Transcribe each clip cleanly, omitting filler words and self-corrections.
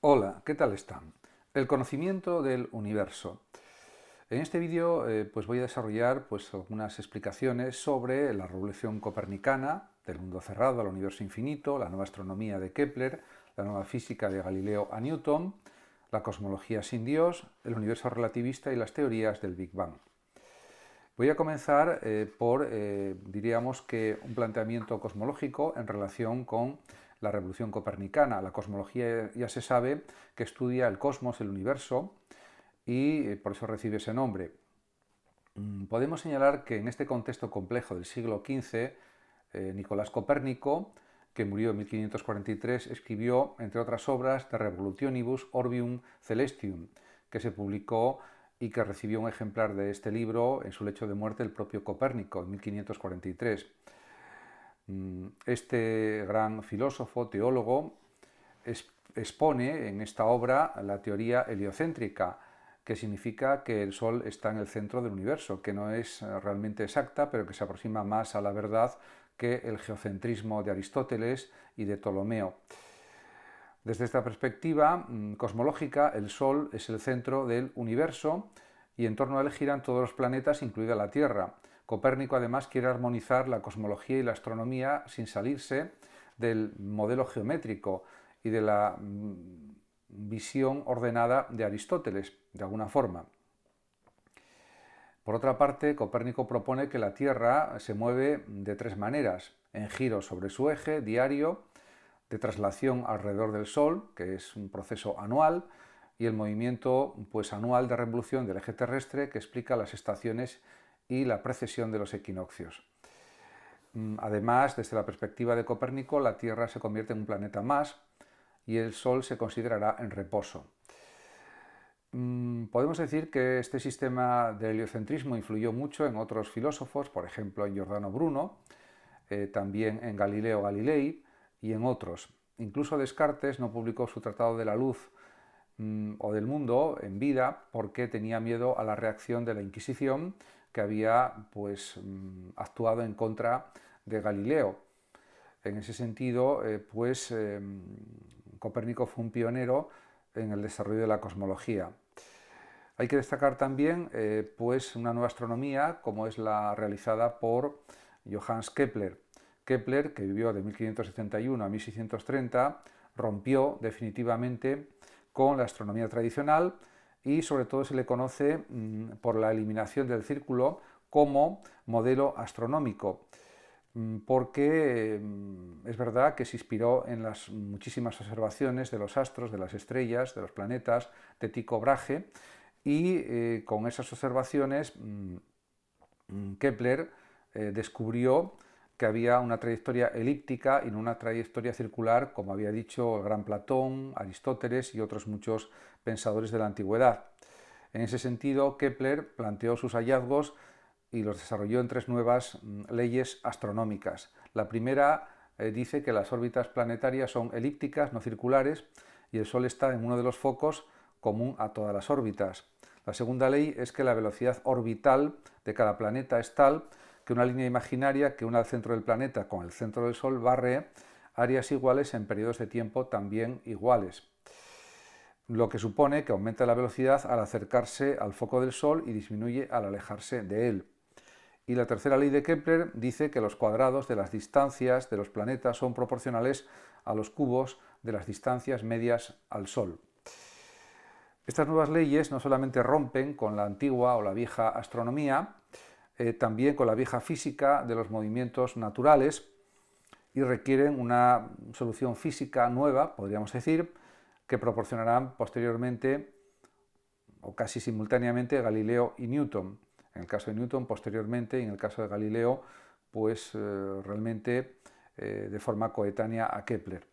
Hola, ¿qué tal están? El conocimiento del universo. En este vídeo pues voy a desarrollar algunas explicaciones sobre la revolución copernicana, del mundo cerrado al universo infinito, la nueva astronomía de Kepler, la nueva física de Galileo a Newton, la cosmología sin Dios, el universo relativista y las teorías del Big Bang. Voy a comenzar por, diríamos que, un planteamiento cosmológico en relación con la revolución copernicana. La cosmología ya se sabe que estudia el cosmos, el universo, y por eso recibe ese nombre. Podemos señalar que en este contexto complejo del siglo XV, Nicolás Copérnico, que murió en 1543, escribió, entre otras obras, De Revolutionibus Orbium Celestium, que se publicó y que recibió un ejemplar de este libro en su lecho de muerte el propio Copérnico, en 1543. Este gran filósofo, teólogo, expone en esta obra la teoría heliocéntrica, que significa que el Sol está en el centro del universo, que no es realmente exacta, pero que se aproxima más a la verdad que el geocentrismo de Aristóteles y de Ptolomeo. Desde esta perspectiva cosmológica, el Sol es el centro del universo y en torno a él giran todos los planetas, incluida la Tierra. Copérnico además quiere armonizar la cosmología y la astronomía sin salirse del modelo geométrico y de la visión ordenada de Aristóteles, de alguna forma. Por otra parte, Copérnico propone que la Tierra se mueve de tres maneras: en giro sobre su eje diario, de traslación alrededor del Sol, que es un proceso anual, y el movimiento anual de revolución del eje terrestre, que explica las estaciones y la precesión de los equinoccios. Además, desde la perspectiva de Copérnico, la Tierra se convierte en un planeta más y el Sol se considerará en reposo. Podemos decir que este sistema de heliocentrismo influyó mucho en otros filósofos, por ejemplo en Giordano Bruno, también en Galileo Galilei y en otros. Incluso Descartes no publicó su Tratado de la Luz o del Mundo en vida porque tenía miedo a la reacción de la Inquisición, que había actuado en contra de Galileo. En ese sentido, Copérnico fue un pionero en el desarrollo de la cosmología. Hay que destacar también una nueva astronomía, como es la realizada por Johannes Kepler. Kepler, que vivió de 1571 a 1630, rompió definitivamente con la astronomía tradicional y sobre todo se le conoce por la eliminación del círculo como modelo astronómico, porque es verdad que se inspiró en las muchísimas observaciones de los astros, de las estrellas, de los planetas de Tycho Brahe, y con esas observaciones Kepler descubrió que había una trayectoria elíptica y no una trayectoria circular, como había dicho el gran Platón, Aristóteles y otros muchos pensadores de la antigüedad. En ese sentido, Kepler planteó sus hallazgos y los desarrolló en tres nuevas leyes astronómicas. La primera dice que las órbitas planetarias son elípticas, no circulares, y el Sol está en uno de los focos común a todas las órbitas. La segunda ley es que la velocidad orbital de cada planeta es tal que una línea imaginaria que une al centro del planeta con el centro del Sol barre áreas iguales en periodos de tiempo también iguales, lo que supone que aumenta la velocidad al acercarse al foco del Sol y disminuye al alejarse de él. Y la tercera ley de Kepler dice que los cuadrados de las distancias de los planetas son proporcionales a los cubos de las distancias medias al Sol. Estas nuevas leyes no solamente rompen con la antigua o la vieja astronomía, también con la vieja física de los movimientos naturales, y requieren una solución física nueva, podríamos decir, que proporcionarán posteriormente o casi simultáneamente Galileo y Newton. En el caso de Newton posteriormente y en el caso de Galileo realmente de forma coetánea a Kepler.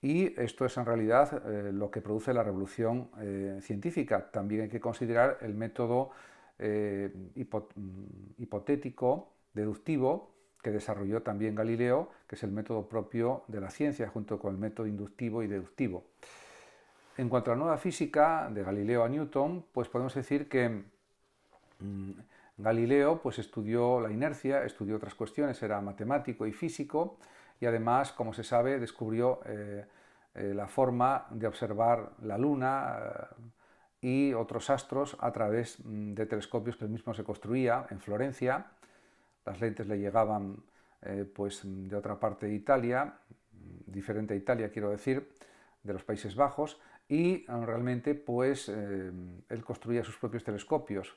Y esto es en realidad lo que produce la revolución científica. También hay que considerar el método hipotético, deductivo, que desarrolló también Galileo, que es el método propio de la ciencia, junto con el método inductivo y deductivo. En cuanto a la nueva física, de Galileo a Newton, pues podemos decir que Galileo estudió la inercia, estudió otras cuestiones, era matemático y físico, y además, como se sabe, descubrió la forma de observar la Luna y otros astros a través de telescopios que él mismo se construía en Florencia. Las lentes le llegaban pues de otra parte de Italia, diferente a Italia quiero decir, de los Países Bajos, y realmente pues él construía sus propios telescopios.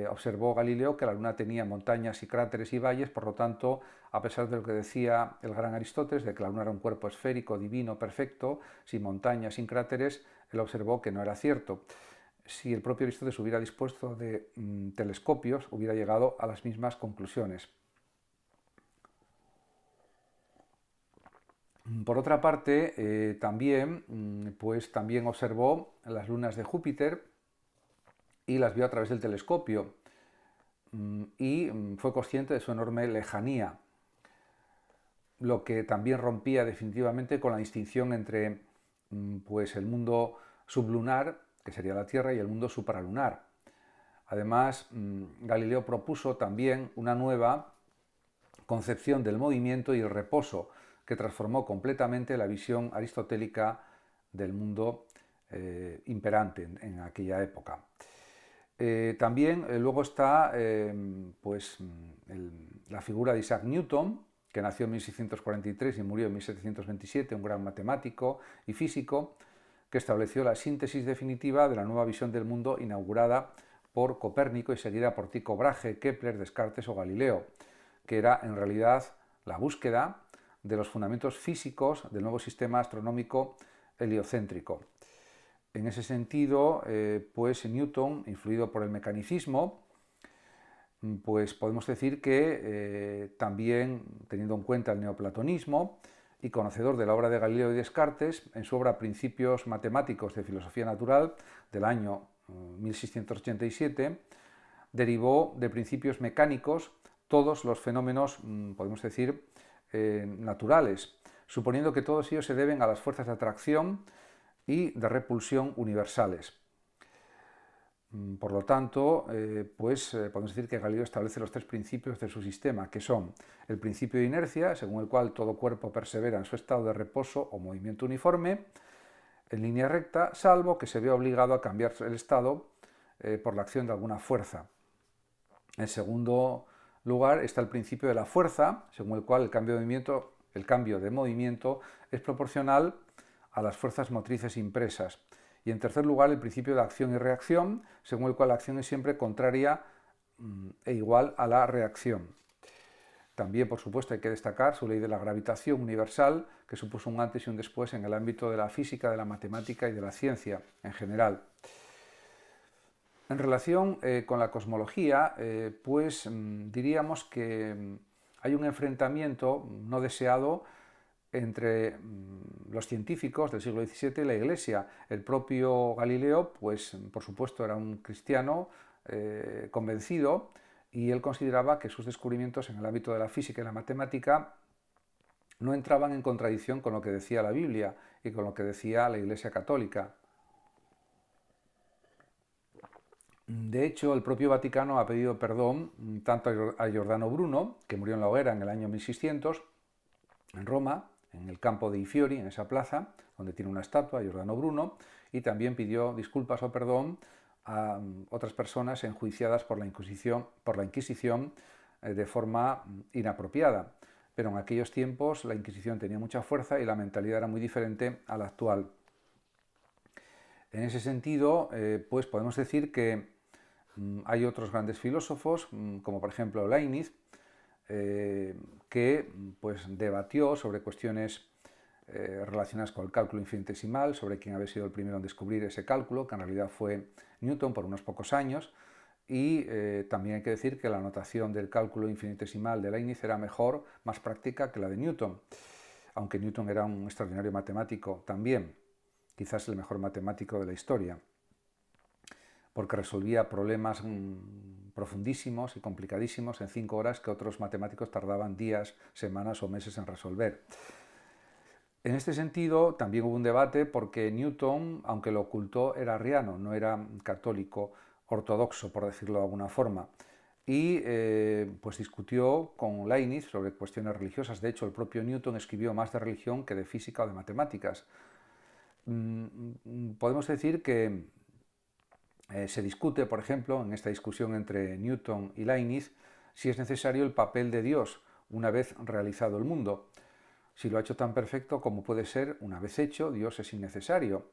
Observó Galileo que la Luna tenía montañas y cráteres y valles, por lo tanto, a pesar de lo que decía el gran Aristóteles, de que la Luna era un cuerpo esférico, divino, perfecto, sin montañas, sin cráteres, él observó que no era cierto. Si el propio Aristóteles hubiera dispuesto de telescopios, hubiera llegado a las mismas conclusiones. Por otra parte, también observó las lunas de Júpiter y las vio a través del telescopio y fue consciente de su enorme lejanía, lo que también rompía definitivamente con la distinción entre pues el mundo sublunar, que sería la Tierra, y el mundo supralunar. Además, Galileo propuso también una nueva concepción del movimiento y el reposo, que transformó completamente la visión aristotélica del mundo imperante en aquella época. También luego está la figura de Isaac Newton, que nació en 1643 y murió en 1727, un gran matemático y físico, que estableció la síntesis definitiva de la nueva visión del mundo inaugurada por Copérnico y seguida por Tycho Brahe, Kepler, Descartes o Galileo, que era en realidad la búsqueda de los fundamentos físicos del nuevo sistema astronómico heliocéntrico. En ese sentido, Newton, influido por el mecanicismo, pues podemos decir que también, teniendo en cuenta el neoplatonismo y conocedor de la obra de Galileo y Descartes, en su obra Principios matemáticos de filosofía natural del año 1687, derivó de principios mecánicos todos los fenómenos, podemos decir, naturales, suponiendo que todos ellos se deben a las fuerzas de atracción y de repulsión universales. Por lo tanto, podemos decir que Galileo establece los tres principios de su sistema, que son el principio de inercia, según el cual todo cuerpo persevera en su estado de reposo o movimiento uniforme, en línea recta, salvo que se vea obligado a cambiar el estado por la acción de alguna fuerza. En segundo lugar está el principio de la fuerza, según el cual el cambio de movimiento es proporcional a las fuerzas motrices impresas. Y en tercer lugar, el principio de acción y reacción, según el cual la acción es siempre contraria e igual a la reacción. También, por supuesto, hay que destacar su ley de la gravitación universal, que supuso un antes y un después en el ámbito de la física, de la matemática y de la ciencia en general. En relación con la cosmología, diríamos que hay un enfrentamiento no deseado entre los científicos del siglo XVII y la Iglesia. El propio Galileo, por supuesto, era un cristiano convencido y él consideraba que sus descubrimientos en el ámbito de la física y la matemática no entraban en contradicción con lo que decía la Biblia y con lo que decía la Iglesia católica. De hecho, el propio Vaticano ha pedido perdón tanto a Giordano Bruno, que murió en la hoguera en el año 1600, en Roma, en el campo de I Fiori, en esa plaza, donde tiene una estatua, Giordano Bruno, y también pidió disculpas o perdón a otras personas enjuiciadas por la Inquisición de forma inapropiada. Pero en aquellos tiempos la Inquisición tenía mucha fuerza y la mentalidad era muy diferente a la actual. En ese sentido, podemos decir que hay otros grandes filósofos, como por ejemplo Leibniz, que debatió sobre cuestiones relacionadas con el cálculo infinitesimal, sobre quién había sido el primero en descubrir ese cálculo, que en realidad fue Newton por unos pocos años, y también hay que decir que la notación del cálculo infinitesimal de Leibniz era mejor, más práctica que la de Newton, aunque Newton era un extraordinario matemático también, quizás el mejor matemático de la historia, porque resolvía problemas profundísimos y complicadísimos en 5 horas que otros matemáticos tardaban días, semanas o meses en resolver. En este sentido, también hubo un debate porque Newton, aunque lo ocultó, era arriano, no era católico ortodoxo, por decirlo de alguna forma. Y discutió con Leibniz sobre cuestiones religiosas. De hecho, el propio Newton escribió más de religión que de física o de matemáticas, Podemos decir que se discute, por ejemplo, en esta discusión entre Newton y Leibniz, si es necesario el papel de Dios una vez realizado el mundo. Si lo ha hecho tan perfecto como puede ser, una vez hecho, Dios es innecesario.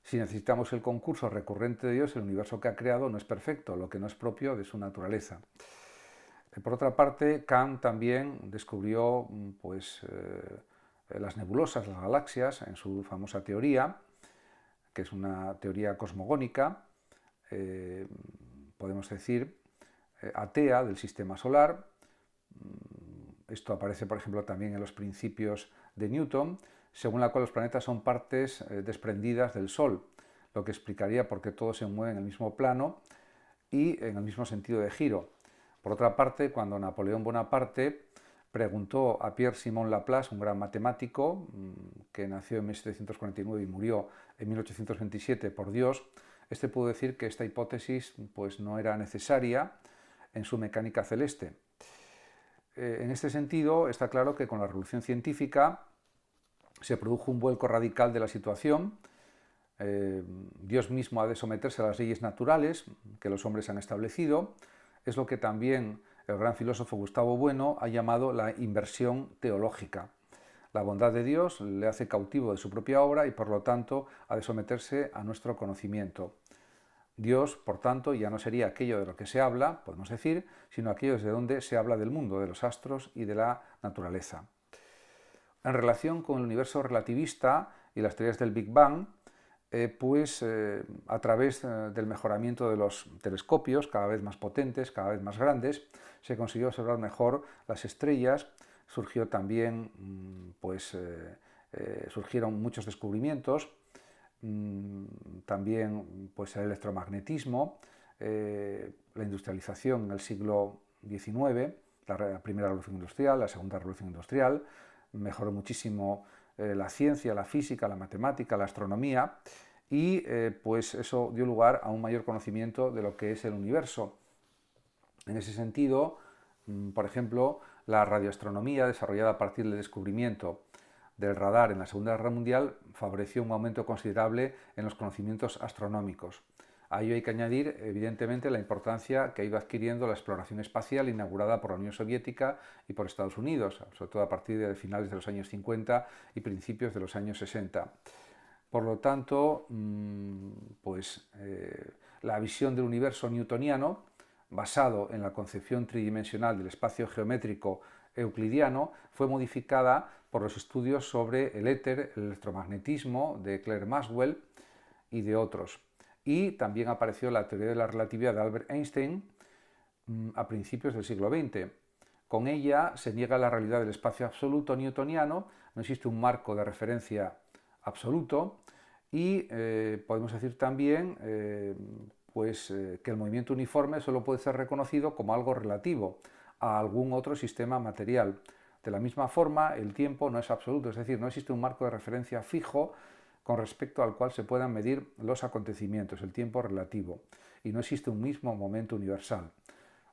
Si necesitamos el concurso recurrente de Dios, el universo que ha creado no es perfecto, lo que no es propio de su naturaleza. Por otra parte, Kant también descubrió las nebulosas, las galaxias, en su famosa teoría, que es una teoría cosmogónica, podemos decir, atea del sistema solar. Esto aparece, por ejemplo, también en los principios de Newton, según la cual los planetas son partes desprendidas del Sol, lo que explicaría por qué todo se mueve en el mismo plano y en el mismo sentido de giro. Por otra parte, cuando Napoleón Bonaparte preguntó a Pierre-Simon Laplace, un gran matemático que nació en 1749 y murió en 1827 por Dios, este pudo decir que esta hipótesis pues, no era necesaria en su mecánica celeste. En este sentido, está claro que con la revolución científica se produjo un vuelco radical de la situación. Dios mismo ha de someterse a las leyes naturales que los hombres han establecido. Es lo que también el gran filósofo Gustavo Bueno ha llamado la inversión teológica. La bondad de Dios le hace cautivo de su propia obra y por lo tanto ha de someterse a nuestro conocimiento. Dios, por tanto, ya no sería aquello de lo que se habla, podemos decir, sino aquello desde donde se habla del mundo, de los astros y de la naturaleza. En relación con el universo relativista y las teorías del Big Bang, a través del mejoramiento de los telescopios, cada vez más potentes, cada vez más grandes, se consiguió observar mejor las estrellas, surgió también, surgieron muchos descubrimientos, también pues, el electromagnetismo, la industrialización en el siglo XIX, la primera revolución industrial, la segunda revolución industrial, mejoró muchísimo la ciencia, la física, la matemática, la astronomía y pues eso dio lugar a un mayor conocimiento de lo que es el universo. En ese sentido, por ejemplo, la radioastronomía desarrollada a partir del descubrimiento del radar en la Segunda Guerra Mundial favoreció un aumento considerable en los conocimientos astronómicos. A ello hay que añadir, evidentemente, la importancia que ha ido adquiriendo la exploración espacial inaugurada por la Unión Soviética y por Estados Unidos, sobre todo a partir de finales de los años 50 y principios de los años 60. Por lo tanto, la visión del universo newtoniano, basado en la concepción tridimensional del espacio geométrico euclidiano, fue modificada por los estudios sobre el éter, el electromagnetismo de Clerk Maxwell y de otros. Y también apareció la teoría de la relatividad de Albert Einstein a principios del siglo XX. Con ella se niega la realidad del espacio absoluto newtoniano, no existe un marco de referencia absoluto y podemos decir también que el movimiento uniforme solo puede ser reconocido como algo relativo a algún otro sistema material. De la misma forma, el tiempo no es absoluto, es decir, no existe un marco de referencia fijo con respecto al cual se puedan medir los acontecimientos, el tiempo relativo, y no existe un mismo momento universal.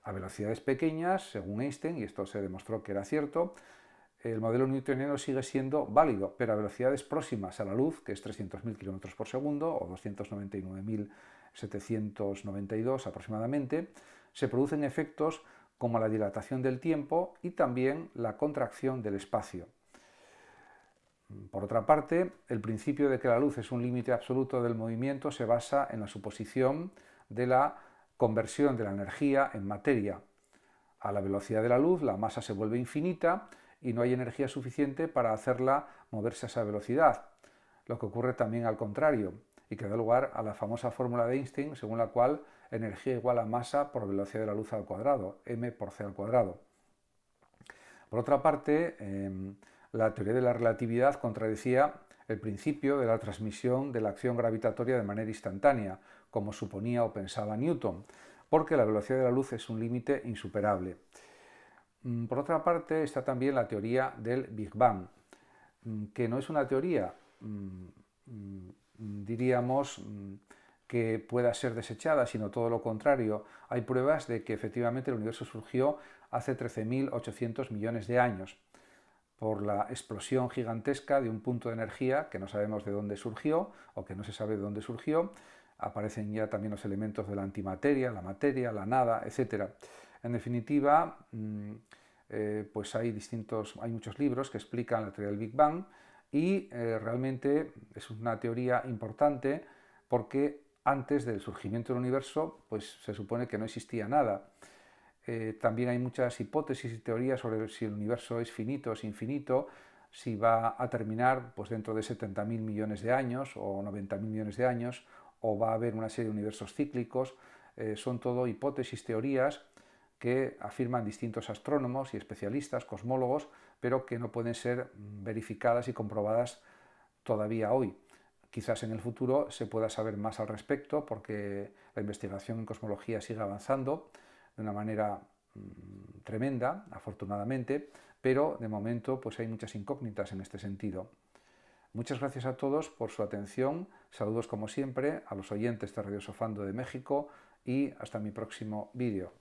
A velocidades pequeñas, según Einstein, y esto se demostró que era cierto, el modelo newtoniano sigue siendo válido, pero a velocidades próximas a la luz, que es 300.000 km por segundo o 299.792 aproximadamente, se producen efectos como la dilatación del tiempo y también la contracción del espacio. Por otra parte, el principio de que la luz es un límite absoluto del movimiento se basa en la suposición de la conversión de la energía en materia. A la velocidad de la luz, la masa se vuelve infinita y no hay energía suficiente para hacerla moverse a esa velocidad, lo que ocurre también al contrario y que da lugar a la famosa fórmula de Einstein, según la cual energía igual a masa por velocidad de la luz al cuadrado, m por c al cuadrado. Por otra parte, la teoría de la relatividad contradecía el principio de la transmisión de la acción gravitatoria de manera instantánea, como suponía o pensaba Newton, porque la velocidad de la luz es un límite insuperable. Por otra parte, está también la teoría del Big Bang, que no es una teoría, diríamos, que pueda ser desechada, sino todo lo contrario. Hay pruebas de que efectivamente el universo surgió hace 13.800 millones de años. por la explosión gigantesca de un punto de energía que no sabemos de dónde surgió o que no se sabe de dónde surgió. Aparecen ya también los elementos de la antimateria, la materia, la nada, etc. En definitiva, pues hay muchos libros que explican la teoría del Big Bang y realmente es una teoría importante porque antes del surgimiento del universo pues se supone que no existía nada. También hay muchas hipótesis y teorías sobre si el universo es finito o es infinito, si va a terminar pues, dentro de 70.000 millones de años o 90.000 millones de años, o va a haber una serie de universos cíclicos. Son todo hipótesis, teorías que afirman distintos astrónomos y especialistas, cosmólogos, pero que no pueden ser verificadas y comprobadas todavía hoy. Quizás en el futuro se pueda saber más al respecto porque la investigación en cosmología sigue avanzando de una manera tremenda, afortunadamente, pero de momento pues hay muchas incógnitas en este sentido. Muchas gracias a todos por su atención, saludos como siempre a los oyentes de Radio Sofando de México y hasta mi próximo vídeo.